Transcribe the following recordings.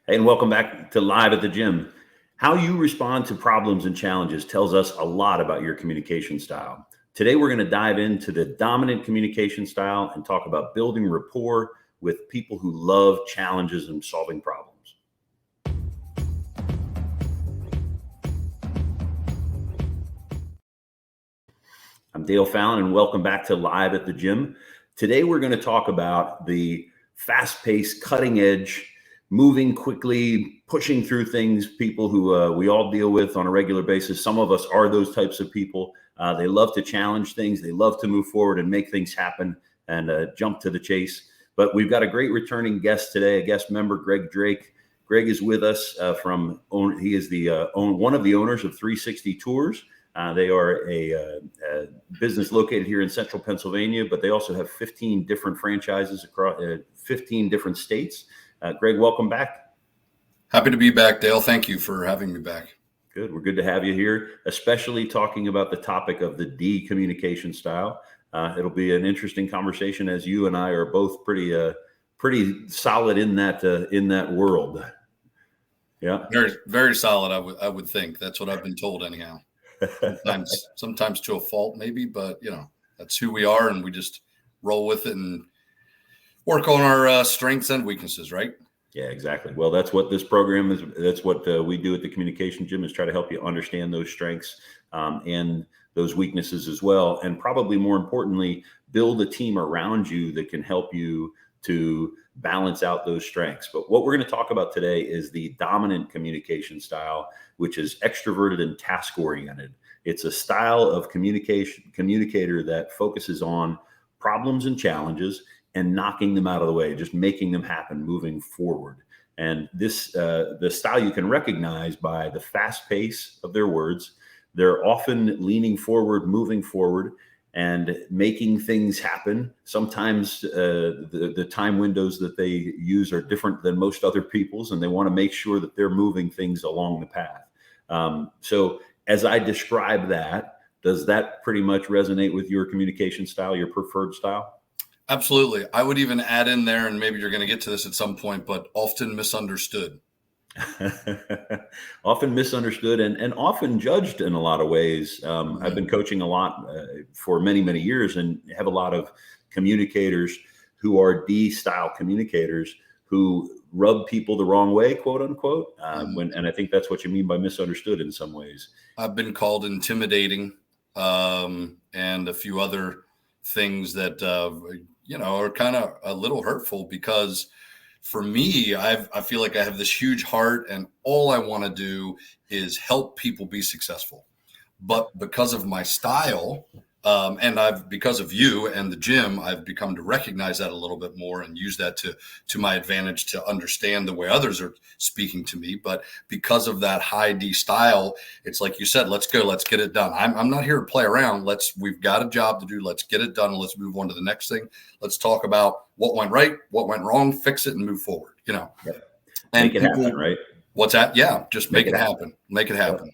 Hey, and welcome back to Live at the Gym. How you respond to problems and challenges tells us a lot about your communication style. Today, we're going to dive into the dominant communication style and talk about building rapport with people who love challenges and solving problems. I'm Dale Fallon, and welcome back to Live at the Gym. Today, we're going to talk about the fast-paced, cutting-edge, moving quickly, pushing through things, people who we all deal with on a regular basis. Some of us are those types of people. They love to challenge things. They love to move forward and make things happen and jump to the chase. But we've got a great returning guest today, a guest member, Greg Drake. Greg is with us he is one of the owners of 360 Tours. They are a business located here in central Pennsylvania, but they also have 15 different franchises across 15 different states. Greg, welcome back. Happy to be back, Dale. Thank you for having me back. Good. We're good to have you here, especially talking about the topic of the D communication style. It'll be an interesting conversation as you and I are both pretty solid in that world. Yeah. Very, very solid. I would think that's what I've been told anyhow. Sometimes to a fault maybe, but that's who we are, and we just roll with it and work on our strengths and weaknesses, right? Yeah, exactly. Well, that's what this program is. That's what we do at the Communication Gym, is try to help you understand those strengths and those weaknesses as well. And probably more importantly, build a team around you that can help you to balance out those strengths. But what we're going to talk about today is the dominant communication style, which is extroverted and task oriented. It's a style of communicator that focuses on problems and challenges and knocking them out of the way, just making them happen, moving forward. And this, the style you can recognize by the fast pace of their words. They're often leaning forward, moving forward, and making things happen. Sometimes the time windows that they use are different than most other people's, and they want to make sure that they're moving things along the path. So as I describe that, does that pretty much resonate with your communication style, your preferred style? Absolutely. I would even add in there, and maybe you're going to get to this at some point, but often misunderstood. Often misunderstood and often judged in a lot of ways. I've been coaching a lot for many, many years, and have a lot of communicators who are D-style communicators who rub people the wrong way, quote unquote. And I think that's what you mean by misunderstood in some ways. I've been called intimidating and a few other things that are kind of a little hurtful, because for me, I feel like I have this huge heart, and all I want to do is help people be successful. But because of my style, and because of you and the gym, I've become to recognize that a little bit more and use that to my advantage to understand the way others are speaking to me. But because of that high D style, it's like you said, let's go, let's get it done. I'm not here to play around. We've got a job to do. Let's get it done. And let's move on to the next thing. Let's talk about what went right, what went wrong, fix it and move forward, Yep. And make it happen, right? What's that? Yeah. Just make it happen. Make it happen. Yep.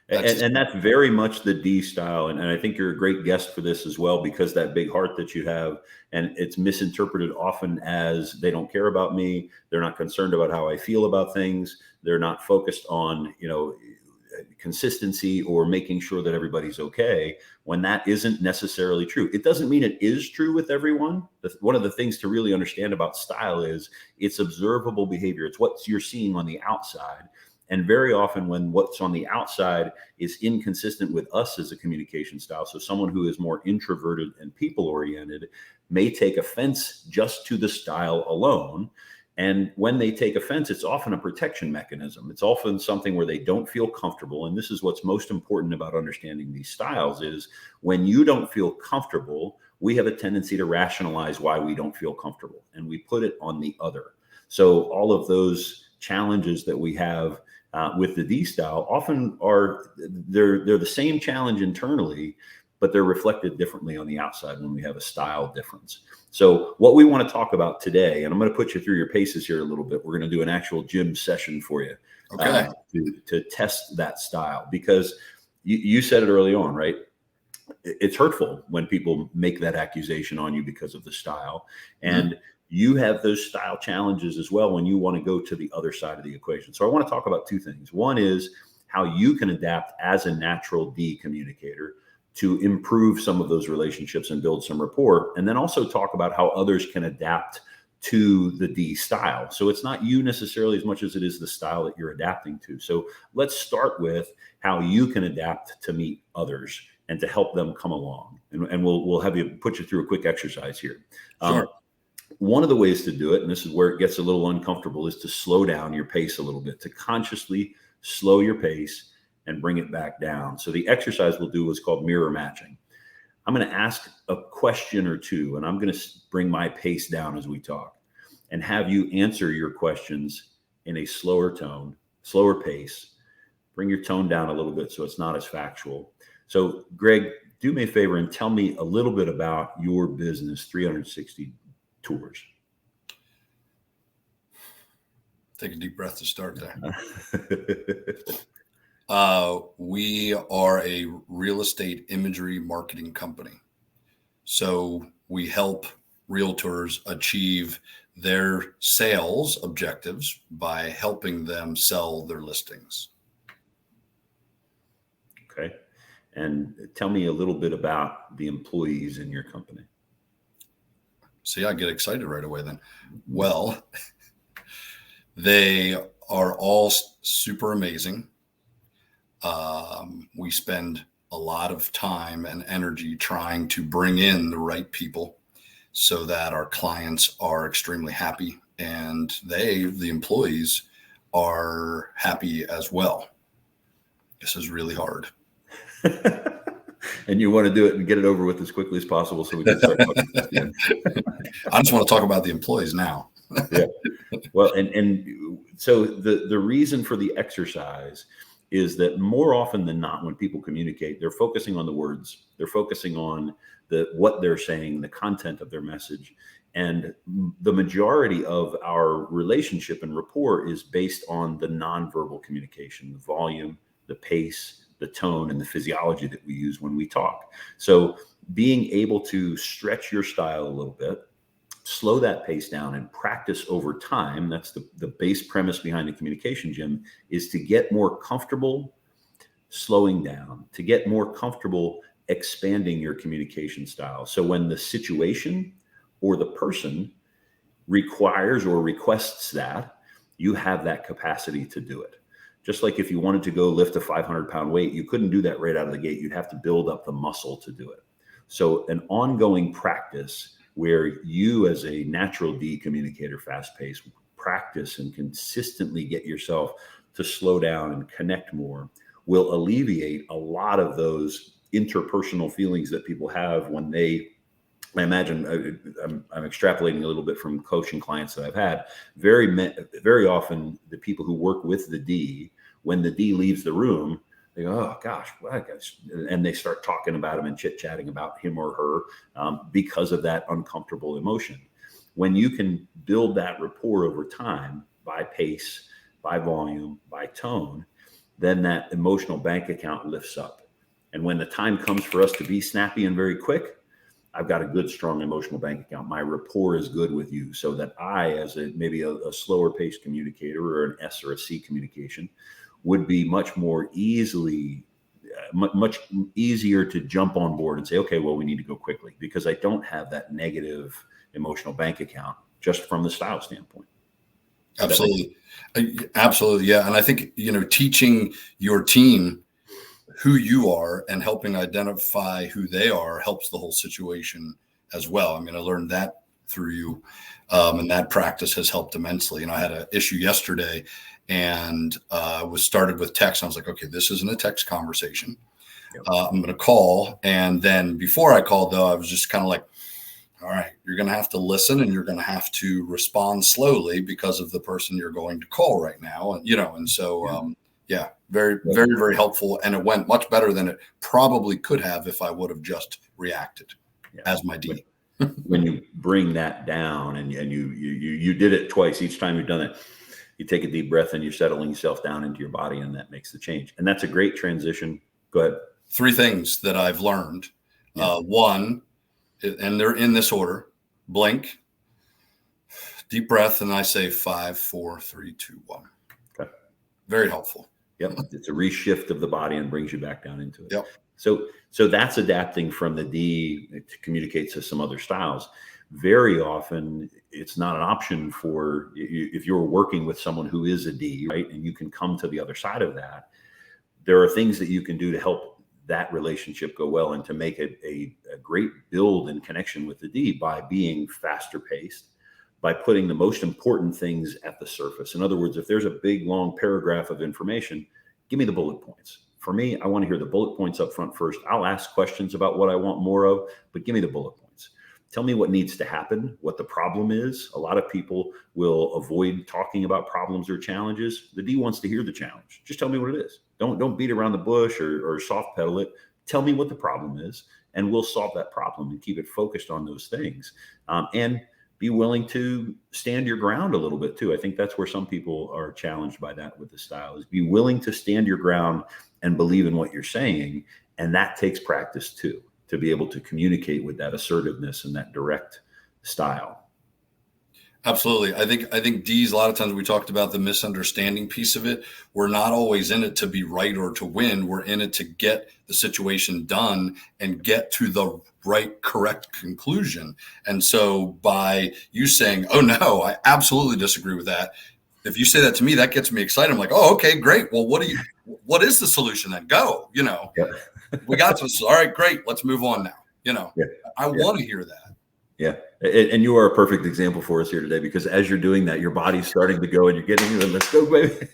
And that's very much the D style. And I think you're a great guest for this as well, because that big heart that you have, and it's misinterpreted often as they don't care about me. They're not concerned about how I feel about things. They're not focused on, consistency or making sure that everybody's okay, when that isn't necessarily true. It doesn't mean it is true with everyone. One of the things to really understand about style is it's observable behavior. It's what you're seeing on the outside. And very often when what's on the outside is inconsistent with us as a communication style, so someone who is more introverted and people-oriented may take offense just to the style alone. And when they take offense, it's often a protection mechanism. It's often something where they don't feel comfortable. And this is what's most important about understanding these styles is when you don't feel comfortable, we have a tendency to rationalize why we don't feel comfortable, and we put it on the other. So all of those challenges that we have with the D style often they're the same challenge internally, but they're reflected differently on the outside when we have a style difference. So what we want to talk about today, and I'm going to put you through your paces here a little bit. We're going to do an actual gym session for you to test that style, because you said it early on, right? It's hurtful when people make that accusation on you because of the style. And you have those style challenges as well when you want to go to the other side of the equation. So I want to talk about two things. One is how you can adapt as a natural D communicator to improve some of those relationships and build some rapport. And then also talk about how others can adapt to the D style. So it's not you necessarily as much as it is the style that you're adapting to. So let's start with how you can adapt to meet others and to help them come along. And we'll have you put you through a quick exercise here. Sure. One of the ways to do it, and this is where it gets a little uncomfortable, is to slow down your pace a little bit, to consciously slow your pace and bring it back down. So the exercise we'll do is called mirror matching. I'm going to ask a question or two, and I'm going to bring my pace down as we talk and have you answer your questions in a slower tone, slower pace. Bring your tone down a little bit so it's not as factual. So, Greg, do me a favor and tell me a little bit about your business, 360 Tours. Take a deep breath to start there. We are a real estate imagery marketing company. So we help realtors achieve their sales objectives by helping them sell their listings. Okay. And tell me a little bit about the employees in your company. See, I get excited right away then. Well, they are all super amazing. We spend a lot of time and energy trying to bring in the right people so that our clients are extremely happy and the employees, are happy as well. This is really hard. And you want to do it and get it over with as quickly as possible so we can start talking about the end. I just want to talk about the employees now. Yeah. Well, and so the reason for the exercise is that more often than not, when people communicate, they're focusing on the words, they're focusing on what they're saying, the content of their message. And the majority of our relationship and rapport is based on the nonverbal communication, the volume, the pace, the tone, and the physiology that we use when we talk. So being able to stretch your style a little bit, slow that pace down, and practice over time, that's the base premise behind the communication gym, is to get more comfortable slowing down, to get more comfortable expanding your communication style. So when the situation or the person requires or requests that, you have that capacity to do it. Just like if you wanted to go lift a 500-pound weight, you couldn't do that right out of the gate. You'd have to build up the muscle to do it. So an ongoing practice where you, as a natural D communicator, fast-paced, practice and consistently get yourself to slow down and connect more, will alleviate a lot of those interpersonal feelings that people have when I imagine, I'm extrapolating a little bit from coaching clients that I've had. Very often, the people who work with the D, when the D leaves the room, they go, "Oh gosh," and they start talking about him and chit-chatting about him or her because of that uncomfortable emotion. When you can build that rapport over time by pace, by volume, by tone, then that emotional bank account lifts up. And when the time comes for us to be snappy and very quick, I've got a good, strong emotional bank account. My rapport is good with you, so that I, as maybe a slower paced communicator or an S or a C communication, would be much more easily, much easier to jump on board and say, okay, well, we need to go quickly, because I don't have that negative emotional bank account just from the style standpoint. Absolutely. Absolutely. Yeah. And I think, teaching your team who you are and helping identify who they are helps the whole situation as well. I mean, I learned that through you, and that practice has helped immensely. And I had an issue yesterday, and was started with text. I was like, okay, this isn't a text conversation. Yep. I'm going to call. And then before I called, though, I was just kind of like, all right, you're going to have to listen, and you're going to have to respond slowly because of the person you're going to call right now. And so, yeah, very, very, very helpful. And it went much better than it probably could have if I would have just reacted as my D. When you bring that down and you did it twice, each time you've done it, you take a deep breath and you're settling yourself down into your body, and that makes the change. And that's a great transition. Go ahead. 3 things that I've learned. One, and they're in this order: blink, Deep breath, and I say 5, 4, 3, 2, 1. Okay. Very helpful. Yep. It's a reshift of the body and brings you back down into it. Yep. So that's adapting from the D to communicate to some other styles. Very often it's not an option for if you're working with someone who is a D, right? And you can come to the other side of that. There are things that you can do to help that relationship go well and to make it a great build and connection with the D by being faster paced, by putting the most important things at the surface. In other words, if there's a big, long paragraph of information, give me the bullet points. For me, I want to hear the bullet points up front first. I'll ask questions about what I want more of, but give me the bullet points. Tell me what needs to happen, what the problem is. A lot of people will avoid talking about problems or challenges. The D wants to hear the challenge. Just tell me what it is. Don't beat around the bush or soft pedal it. Tell me what the problem is, and we'll solve that problem and keep it focused on those things. And be willing to stand your ground a little bit too. I think that's where some people are challenged by that with the style, is be willing to stand your ground and believe in what you're saying. And that takes practice too, to be able to communicate with that assertiveness and that direct style. Absolutely. I think D's, a lot of times we talked about the misunderstanding piece of it. We're not always in it to be right or to win. We're in it to get the situation done and get to the right, correct conclusion. And so by you saying, oh no, I absolutely disagree with that. If you say that to me, that gets me excited. I'm like, oh, okay, great. Well, what is the solution then? Go, Yep. We got this. All right, great. Let's move on now. Yeah. I want to hear that. Yeah. And you are a perfect example for us here today, because as you're doing that, your body's starting to go and you're getting, let's go, baby.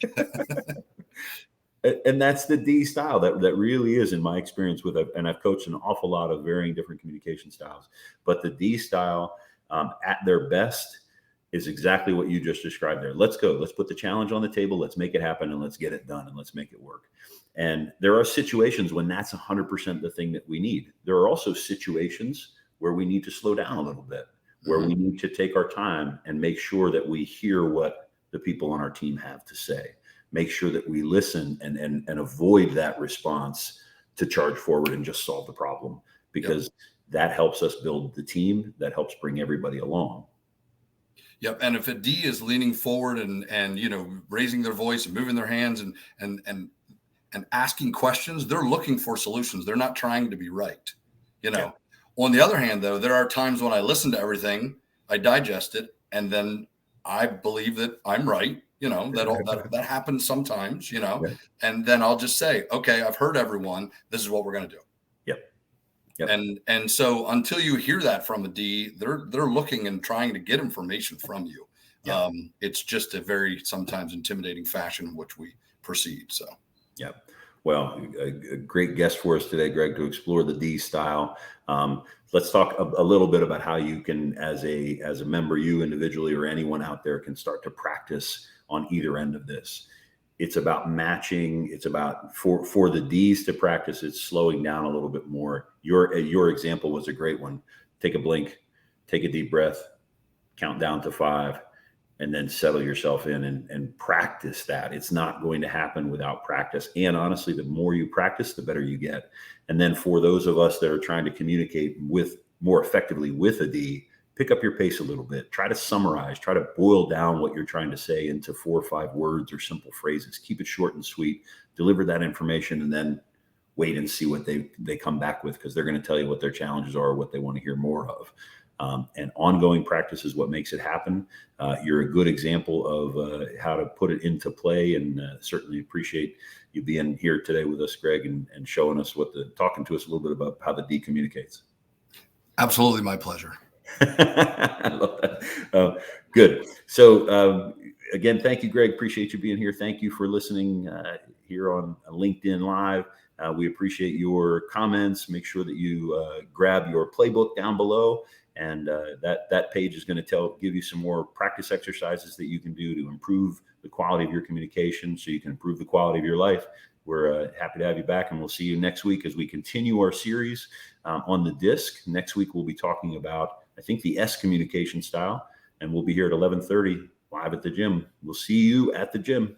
And that's the D style that really is, in my experience and I've coached an awful lot of varying different communication styles, but the D style at their best is exactly what you just described there. Let's go. Let's put the challenge on the table. Let's make it happen, and let's get it done, and let's make it work. And there are situations when that's 100% the thing that we need. There are also situations where we need to slow down a little bit, where we need to take our time and make sure that we hear what the people on our team have to say. Make sure that we listen and avoid that response to charge forward and just solve the problem, because that helps us build the team. That helps bring everybody along. Yep. And if a D is leaning forward and raising their voice and moving their hands and asking questions, they're looking for solutions. They're not trying to be right. On the other hand, though, there are times when I listen to everything, I digest it, and then I believe that I'm right. That happens sometimes, and then I'll just say, okay, I've heard everyone. This is what we're going to do. Yep. And so until you hear that from a D, they're looking and trying to get information from you. Yep. It's just a very sometimes intimidating fashion in which we proceed. So, yeah. Well, a great guest for us today, Greg, to explore the D style. Let's talk a little bit about how you can, as a member, you individually or anyone out there, can start to practice on either end of this. It's about matching. It's about for the D's to practice. It's slowing down a little bit more. Your example was a great one. Take a blink, take a deep breath, count down to 5. And then settle yourself in and practice that. It's not going to happen without practice. And honestly, the more you practice, the better you get. And then for those of us that are trying to communicate more effectively with a D, pick up your pace a little bit. Try to summarize, try to boil down what you're trying to say into 4 or 5 words or simple phrases. Keep it short and sweet. Deliver that information, and then wait and see what they come back with, because they're going to tell you what their challenges are, what they want to hear more of. And ongoing practice is what makes it happen. You're a good example of how to put it into play, and certainly appreciate you being here today with us, Greg, and showing us talking to us a little bit about how the D communicates. Absolutely. My pleasure. I love that. Good. So again, thank you, Greg. Appreciate you being here. Thank you for listening here on LinkedIn Live. We appreciate your comments. Make sure that you grab your playbook down below. And that page is going to give you some more practice exercises that you can do to improve the quality of your communication, so you can improve the quality of your life. We're happy to have you back, and we'll see you next week as we continue our series on the DISC. Next week, we'll be talking about, I think, the S communication style, and we'll be here at 11:30 live at the gym. We'll see you at the gym.